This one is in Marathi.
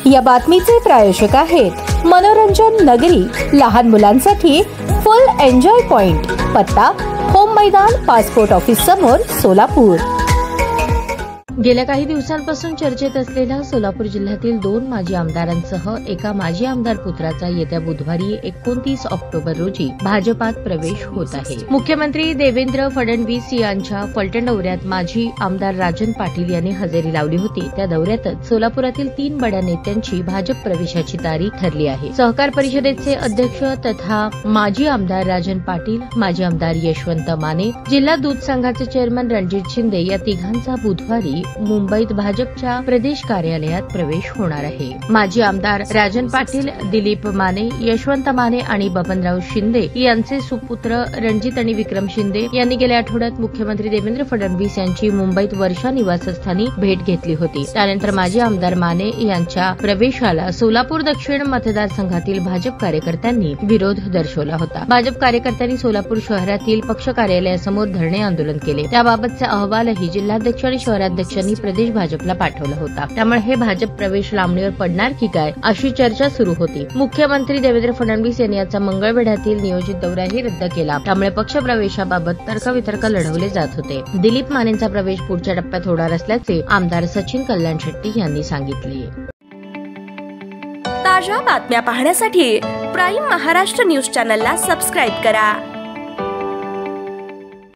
या बातमीचे प्रायोजक आहेत मनोरंजन नगरी, लहान मुलांसाठी फुल एन्जॉय पॉइंट, पत्ता होम मैदान, पासपोर्ट ऑफिस समोर, सोलापूर। गेल्या काही दिवसांपासून चर्चेत असलेल्या सोलापूर जिल्ह्यातील 2 माजी आमदारांसह एका माजी आमदार पुत्राचा येत्या बुधवारी 29 ऑक्टोबर रोजी भाजपात प्रवेश होत आहे। मुख्यमंत्री देवेंद्र फडणवीस यांच्या फलटण दौऱ्यात माजी आमदार राजन पाटील यांनी हजेरी लावली होती। त्या दौऱ्यातच सोलापुरातील 3 बड्या नेत्यांची भाजप प्रवेशाची तारीख ठरली आहे। सहकार परिषदेचे अध्यक्ष तथा माजी आमदार राजन पाटील, माजी आमदार यशवंत माने, जिल्हा दूध संघाचे चेअरमन रणजित शिंदे या तिघांचा बुधवारी मुंबईत भाजपच्या प्रदेश कार्यालयात प्रवेश होणार आहे। माजी आमदार राजन पाटील, दिलीप माने, यशवंत माने आणि बबनराव शिंदे यांचे सुपुत्र रणजित आणि विक्रम शिंदे यांनी गेल्या आठवड्यात मुख्यमंत्री देवेंद्र फडणवीस यांची मुंबईत वर्षा निवासस्थानी भेट घेतली होती। त्यानंतर माजी आमदार माने यांच्या प्रवेशाला सोलापूर दक्षिण मतदारसंघातील भाजप कार्यकर्त्यांनी विरोध दर्शवला होता। भाजप कार्यकर्त्यांनी सोलापूर शहरातील पक्ष कार्यालयासमोर धरणे आंदोलन केले। त्याबाबतचा अहवालही जिल्हाध्यक्ष आणि शहराध्यक्ष प्रदेश भाजपला पाठवला होता। त्यामुळे हे भाजप प्रवेश लांबणीवर पडणार की काय अशी चर्चा सुरू होती। मुख्यमंत्री देवेंद्र फडणवीस यांनी याचा मंगळवेढ्यातील नियोजित दौराही रद्द केला। त्यामुळे पक्षप्रवेशाबाबत तर्कवितर्क लढवले जात होते। दिलीप मानेंचा प्रवेश पुढच्या टप्प्यात होणार असल्याचे आमदार सचिन कल्याण शेट्टी यांनी सांगितले। ताज्या बातम्या पाहण्यासाठी प्राईम महाराष्ट्र न्यूज चॅनलला सबस्क्राईब करा।